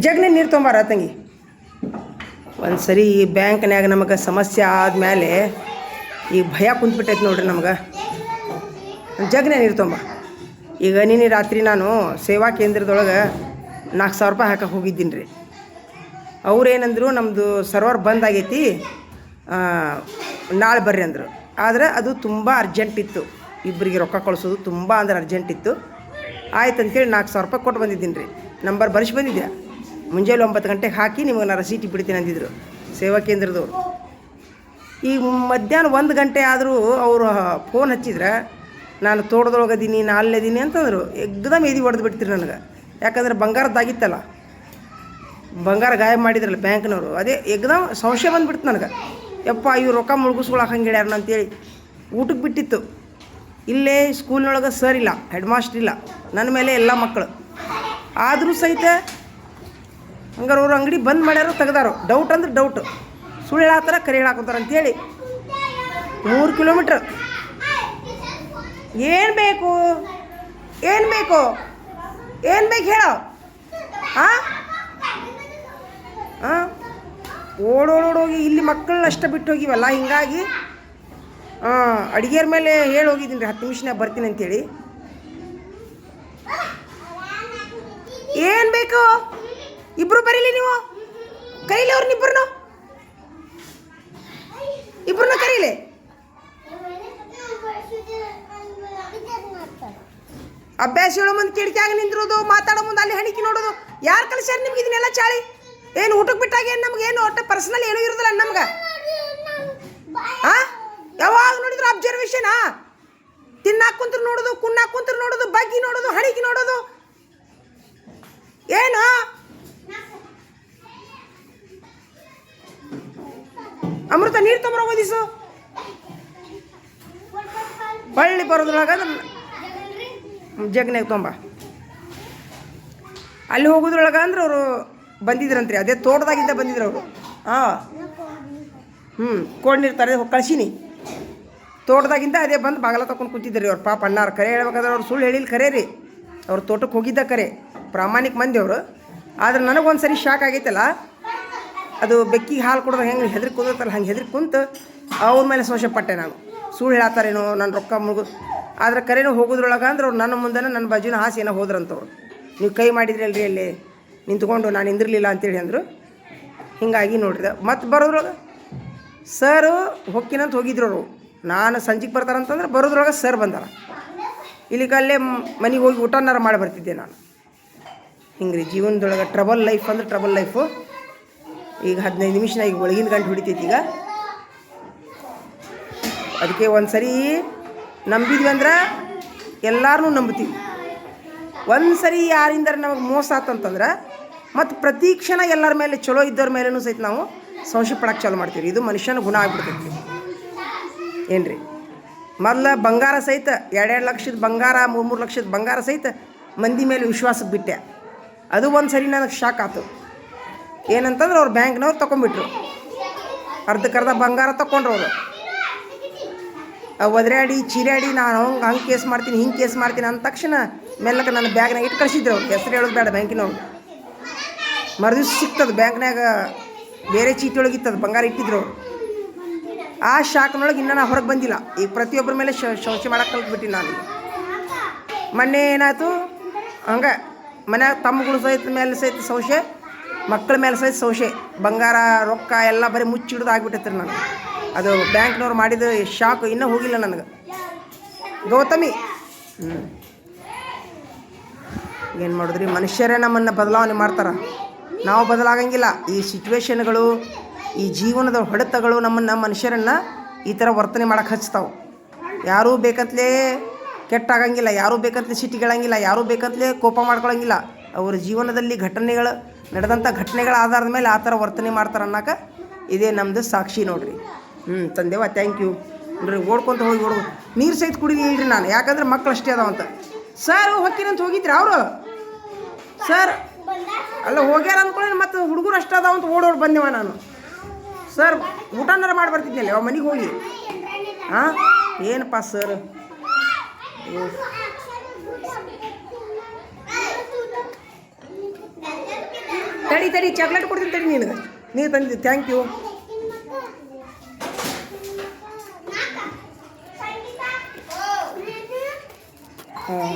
ಜಗ್ನೆ ನೀರು ತೊಂಬಾರ ತಂಗಿ. ಒಂದು ಸರಿ ಬ್ಯಾಂಕ್ನ್ಯಾಗ ನಮಗೆ ಸಮಸ್ಯೆ ಆದಮೇಲೆ ಈಗ ಭಯ ಕುಂತ್ಬಿಟ್ಟೈತೆ ನೋಡ್ರಿ ನಮ್ಗೆ. ಜಗ್ನೆ ನೀರು ತೊಂಬ. ಈಗ ನಿನ್ನೆ ರಾತ್ರಿ ನಾನು ಸೇವಾ ಕೇಂದ್ರದೊಳಗೆ 4,000 ರೂಪಾಯಿ ಹಾಕಕ್ಕೆ ಹೋಗಿದ್ದೀನಿ ರೀ. ಅವ್ರೇನಂದ್ರು ನಮ್ಮದು ಸರ್ವರ್ ಬಂದ್ ಆಗೈತಿ, ನಾಳೆ ಬರ್ರಿ ಅಂದರು. ಆದರೆ ಅದು ತುಂಬ ಅರ್ಜೆಂಟ್ ಇತ್ತು, ಇಬ್ಬರಿಗೆ ರೊಕ್ಕ ಕಳಿಸೋದು ತುಂಬ ಅಂದ್ರೆ ಅರ್ಜೆಂಟ್ ಇತ್ತು. ಆಯ್ತು ಅಂತೇಳಿ 4,000 ರೂಪಾಯಿ ಕೊಟ್ಟು ಬಂದಿದ್ದೀನಿ ರೀ. ನಂಬರ್ ಬರೆಸಿ ಬಂದಿದ್ದೆ. ಮುಂಜಾನೆ 9 ಗಂಟೆಗೆ ಹಾಕಿ ನಿಮಗೆ ನಾನು ರಸೀಟಿ ಬಿಡ್ತೀನಿ ಅಂದಿದ್ರು ಸೇವಾ ಕೇಂದ್ರದವ್ರು. ಈಗ ಮಧ್ಯಾಹ್ನ 1 ಗಂಟೆ ಆದರೂ ಅವರು ಫೋನ್ ಹಚ್ಚಿದ್ರೆ ನಾನು ತೋಟದೊಳಗದೀನಿ, ನಾನು ಅಲ್ಲಿದ್ದೀನಿ ಅಂತಂದರು. ಎಗ್ದಮ್ ಎದಿ ಹೊಡೆದು ಬಿಡ್ತೀರಿ ನನಗೆ. ಯಾಕಂದ್ರೆ ಬಂಗಾರದ್ದಾಗಿತ್ತಲ್ಲ, ಬಂಗಾರ ಗಾಯಬ್ ಮಾಡಿದ್ರಲ್ಲ ಬ್ಯಾಂಕ್ನವರು. ಅದೇ ಎಗ್ದಮ್ ಸಂಶಯ ಬಂದುಬಿಡ್ತು ನನಗೆ. ಯಪ್ಪ ಇವ್ರು ರೊಕ್ಕ ಮುಳುಗಿಸ್ಕೊಳಕ್ಕೆ ಹಂಗೆ ಹೇಳ್ಯಾರ ಅಂತೇಳಿ. ಊಟಕ್ಕೆ ಬಿಟ್ಟಿತ್ತು. ಇಲ್ಲೇ ಸ್ಕೂಲ್ನೊಳಗೆ ಸರ್ ಇಲ್ಲ, ಹೆಡ್ ಮಾಸ್ಟ್ರ್ ಇಲ್ಲ, ನನ್ನ ಮೇಲೆ ಎಲ್ಲ ಮಕ್ಕಳು. ಆದರೂ ಸಹಿತ ಹಂಗಾರೆ ಅವ್ರು ಅಂಗಡಿ ಬಂದ್ ಮಾಡ್ಯಾರೋ ತೆಗ್ದಾರೋ, ಡೌಟ್ ಅಂದ್ರೆ ಡೌಟು. ಸುಳ್ಳು ಹೇಳತ್ತಾರ ಕರೆ ಹೇಳಾಕೋತಾರ ಅಂಥೇಳಿ 3 ಕಿಲೋಮೀಟ್ರ್. ಏನು ಬೇಕು ಏನು ಬೇಕು ಏನು ಬೇಕು ಹೇಳೋ. ಹಾಂ ಹಾಂ ಓಡೋಡೋಗಿ ಇಲ್ಲಿ ಮಕ್ಕಳನ್ನ ಅಷ್ಟ ಬಿಟ್ಟು ಹೋಗಿವಲ್ಲ, ಹಿಂಗಾಗಿ ಅಡುಗೆಯರ ಮೇಲೆ ಹೇಳಿ ಹೋಗಿದ್ದೀನಿ ರೀ 10 ನಿಮಿಷನಾಗ ಬರ್ತೀನಿ ಅಂತೇಳಿ. ಏನು ಬೇಕು? ಇಬ್ಬರು ಬರೀಲಿ, ನೀವು ಕರೀಲಿ ಅವ್ರನ್ನ ಇಬ್ಬರನ್ನ ಕರೀಲಿ. ಅಭ್ಯಾಸ ಹೇಳೋ ಮುಂದೆ ಕಿಟಕಿಯಾಗ ನಿಂದಿರೋದು, ಮಾತಾಡೋ ಮುಂದೆ ಅಲ್ಲಿ ಹಣಿಕೆ ನೋಡೋದು. ಯಾರು ಕಲಿಸ್ಯಾರ ನಿಮ್ಗೆ ಇದನ್ನೆಲ್ಲ ಚಾಳಿ? ಏನು ಊಟಕ್ಕೆ ಬಿಟ್ಟಾಗ ಏನು ನಮಗೇನು ಒಟ್ಟು ಪರ್ಸನಲ್ ಏನೂ ಇರೋದಿಲ್ಲ ನಮ್ಗೆ. ಹಾಂ, ಯಾವಾಗ ನೋಡಿದ್ರು ಅಬ್ಸರ್ವೇಷನಾ? ತಿನ್ನಾಕ ಕುಂತ್ರು ನೋಡೋದು, ಕುನ್ನಾಕ ಕುಂತ್ರು ನೋಡೋದು, ಬಗ್ಗಿ ನೋಡೋದು, ಹಣಿಕೆ ನೋಡೋದು. ಏನು ಅಮೃತ ನೀರು ತೊಂಬರ ಓದಿಸು. ಬಳ್ಳಿ ಬರೋದ್ರೊಳಗ ಜಗ್ನಾಗ ತೊಂಬ. ಅಲ್ಲಿ ಹೋಗೋದ್ರೊಳಗೆ ಅಂದ್ರೆ ಅವರು ಬಂದಿದ್ರಂತ್ರಿ, ಅದೇ ತೋಟದಾಗಿಂದ ಬಂದಿದ್ರು ಅವರು. ಕೋಡ್ ನೀರು ತರದೆ ಕಳ್ಸೀನಿ. ತೋಟದಾಗಿಂದ ಅದೇ ಬಂದು ಬಾಗಲ ತಗೊಂಡು ಕೂತಿದ್ರಿ ಅವ್ರು. ಪಾಪ ಅಣ್ಣಾರು ಕರೆ ಹೇಳ್ಬೇಕಾದ್ರೆ ಅವ್ರು ಸುಳ್ಳು ಹೇಳಿಲ್ಲ, ಕರೆ ರೀ. ಅವ್ರು ತೋಟಕ್ಕೆ ಹೋಗಿದ್ದ ಕರೆ, ಪ್ರಾಮಾಣಿಕ ಮಂದಿ ಅವರು. ಆದ್ರೆ ನನಗೊಂದು ಸರಿ ಶಾಕ್ ಆಗೈತಲ್ಲ, ಅದು ಬೆಕ್ಕಿಗೆ ಹಾಲು ಕೊಡೋದು ಹೆಂಗೆ ಹೆದರಿ ಕುಂದತ್ತಲ್ಲ, ಹಂಗೆ ಹೆದರಿ ಕುಂತು ಅವ್ರ ಮೇಲೆ ಸಂಶಯ ಪಟ್ಟೆ ನಾನು. ಸುಳ್ಳು ಹೇಳತ್ತಾರೇನೋ, ನನ್ನ ರೊಕ್ಕ ಮುಗಿದು. ಆದ್ರೆ ಕರೆನೋ ಹೋಗೋದ್ರೊಳಗೆ ಅಂದ್ರೆ ಅವ್ರು ನನ್ನ ಮುಂದೆ ನನ್ನ ಬಾಜುನ ಹಾಸಿ ಏನೋ ಹೋದ್ರಂತವ್ರು. ನೀವು ಕೈ ಮಾಡಿದ್ರಿ ಅಲ್ರಿ ಅಲ್ಲಿ ನಿಂತ್ಕೊಂಡು, ನಾನು ನಿಂದಿರಲಿಲ್ಲ ಅಂತೇಳಿ ಅಂದರು. ಹೀಗಾಗಿ ನೋಡಿದೆ. ಮತ್ತು ಬರೋದ್ರೊಳಗೆ ಸರು ಹೊಕ್ಕಿನಂತ ಹೋಗಿದ್ರು ಅವರು. ನಾನು ಸಂಜೆಗೆ ಬರ್ತಾರಂತಂದ್ರೆ ಬರೋದ್ರೊಳಗೆ ಸರ್ ಬಂದಾರ. ಇಲ್ಲಿಗೆ ಅಲ್ಲೇ ಮನೆಗೆ ಹೋಗಿ ಊಟನಾರ ಮಾಡಿ ಬರ್ತಿದ್ದೆ ನಾನು. ಹಿಂಗೆ ರೀ ಜೀವನದೊಳಗೆ ಟ್ರಬಲ್ ಲೈಫ್ ಅಂದ್ರೆ ಟ್ರಬಲ್ ಲೈಫು. ಈಗ 15 ನಿಮಿಷನ ಈಗ ಒಳಗಿನ ಗಂಟು ಹಿಡಿತೈತಿ. ಈಗ ಅದಕ್ಕೆ ಒಂದು ಸರಿ ನಂಬಿದ್ವಿ ಅಂದ್ರೆ ಎಲ್ಲರೂ ನಂಬ್ತೀವಿ. ಒಂದು ಸರಿ ಯಾರಿಂದ ನಮಗೆ ಮೋಸ ಆತಂತಂದ್ರೆ ಮತ್ತು ಪ್ರತಿ ಕ್ಷಣ ಎಲ್ಲರ ಮೇಲೆ ಚಲೋ ಇದ್ದವ್ರ ಮೇಲೂ ಸಹಿತ ನಾವು ಸಂಶಯ ಪಡಕ್ಕೆ ಚಾಲು ಮಾಡ್ತೀವಿ. ಇದು ಮನುಷ್ಯನ ಗುಣ ಆಗ್ಬಿಡ್ತೈತಿ. ಏನು ರೀ, ಮೊದಲು ಬಂಗಾರ ಸಹಿತ 2-2 ಲಕ್ಷದ ಬಂಗಾರ, 3-3 ಲಕ್ಷದ ಬಂಗಾರ ಸಹಿತ ಮಂದಿ ಮೇಲೆ ವಿಶ್ವಾಸಕ್ಕೆ ಬಿಟ್ಟೆ. ಅದು ಒಂದು ಸರಿ ನನಗೆ ಶಾಕ್ ಆಯ್ತು. ಏನಂತಂದ್ರೆ ಅವ್ರು ಬ್ಯಾಂಕ್ನವ್ರು ತೊಗೊಂಬಿಟ್ರು. ಅರ್ಧಕ್ಕರ್ಧ ಬಂಗಾರ ತೊಗೊಂಡ್ರು ಅವರು. ಒದರಾಡಿ ಚೀರಾಡಿ ನಾನು ಹಂಗೆ ಕೇಸ್ ಮಾಡ್ತೀನಿ, ಹಿಂಗೆ ಕೇಸ್ ಮಾಡ್ತೀನಿ ಅಂದ ತಕ್ಷಣ ಮೆಲ್ಲಕ್ಕೆ ನನ್ನ ಬ್ಯಾಗ್ನಾಗ ಇಟ್ಟು ಕಳಿಸಿದ್ರು ಅವ್ರು. ಹೆಸರು ಹೇಳೋದು ಬೇಡ ಬ್ಯಾಂಕಿನವ್ರು. ಮರುದಿವ್ಸ ಸಿಗ್ತದೆ ಬ್ಯಾಂಕ್ನಾಗ ಬೇರೆ ಚೀಟಿ ಒಳಗಿತ್ತದು ಬಂಗಾರ ಇಟ್ಟಿದ್ರು ಅವರು. ಆ ಶಾಕ್ನೊಳಗೆ ಇನ್ನೂ ನಾನು ಹೊರಗೆ ಬಂದಿಲ್ಲ. ಈಗ ಪ್ರತಿಯೊಬ್ಬರ ಮೇಲೆ ಸಂಶಯ ಮಾಡಕ್ಕೆ ಕಲ್ತ್ಬಿಟ್ಟಿನಿ ನಾನು. ಮೊನ್ನೆ ಏನಾಯ್ತು ಹಂಗೆ ಮನ್ಯಾಗ ತಮ್ಮಗಳು ಸಹಿತ ಮೇಲೆ ಸಹಿತ ಸಂಶಯ, ಮಕ್ಕಳ ಮೇಲೆ ಸಹಿತ ಸಂಶಯ. ಬಂಗಾರ ರೊಕ್ಕ ಎಲ್ಲ ಬರೀ ಮುಚ್ಚಿಡ್ದು ಆಗಿಬಿಟ್ಟೈತ್ರಿ ನನಗೆ. ಅದು ಬ್ಯಾಂಕ್ನವ್ರು ಮಾಡಿದ ಶಾಕ್ ಇನ್ನೂ ಹೋಗಿಲ್ಲ ನನಗೆ. ಗೌತಮಿ ಏನು ಮಾಡಿದ್ರಿ, ಮನುಷ್ಯರೇ ನಮ್ಮನ್ನು ಬದಲಾವಣೆ ಮಾಡ್ತಾರೆ, ನಾವು ಬದಲಾಗಂಗಿಲ್ಲ. ಈ ಸಿಚುವೇಶನ್ಗಳು, ಈ ಜೀವನದ ಹೊಡೆತಗಳು ನಮ್ಮನ್ನು ಮನುಷ್ಯರನ್ನು ಈ ಥರ ವರ್ತನೆ ಮಾಡೋಕ್ಕೆ ಹಚ್ತಾವೆ. ಯಾರೂ ಬೇಕಂತಲೇ ಕೆಟ್ಟಾಗಂಗಿಲ್ಲ, ಯಾರೂ ಬೇಕಂತಲೇ ಸಿಟ್ಟಿಗಳಂಗಿಲ್ಲ, ಯಾರೂ ಬೇಕಂತಲೇ ಕೋಪ ಮಾಡ್ಕೊಳಂಗಿಲ್ಲ. ಅವ್ರ ಜೀವನದಲ್ಲಿ ಘಟನೆಗಳು ನಡೆದಂಥ ಘಟನೆಗಳ ಆಧಾರದ ಮೇಲೆ ಆ ಥರ ವರ್ತನೆ ಮಾಡ್ತಾರೆ ಅನ್ನೋಕೆ ಇದೇ ನಮ್ಮದು ಸಾಕ್ಷಿ ನೋಡಿರಿ. ತಂದೆವ ಥ್ಯಾಂಕ್ ಯು ನೋಡ್ರಿ. ಓಡ್ಕೊತ ಹೋಗಿ ನೀರು ಸಹಿತ ಕುಡಿದಿಲ್ರಿ ನಾನು, ಯಾಕಂದ್ರೆ ಮಕ್ಕಳು ಅಷ್ಟೇ ಅದಾವಂತ. ಸರ್ ಹೊಕ್ಕಿನಂತ ಹೋಗಿದ್ರಿ ಅವರು. ಸರ್ ಅಲ್ಲ ಹೋಗ್ಯಾರ ಅಂದ್ಕೊಳ್ಳಿ, ಮತ್ತು ಹುಡುಗರು ಅಷ್ಟೇ ಅದಾವಂತ ಓಡೋರು ಬಂದೆವ ನಾನು. ಸರ್ ಊಟನಾರ ಮಾಡಿ ಬರ್ತಿದ್ನಲ್ಲ ಅವ ಮನೆಗೆ ಹೋಗಿ. ಏನಪ್ಪ ಸರ್, ತಡಿ ಚಾಕ್ಲೇಟ್ ಕೊಡ್ತೀನಿ ತಡಿ ನಿನಗೆ. ನೀವು ತಂದಿದ್ದು ಥ್ಯಾಂಕ್ ಯು. ಹಾಂ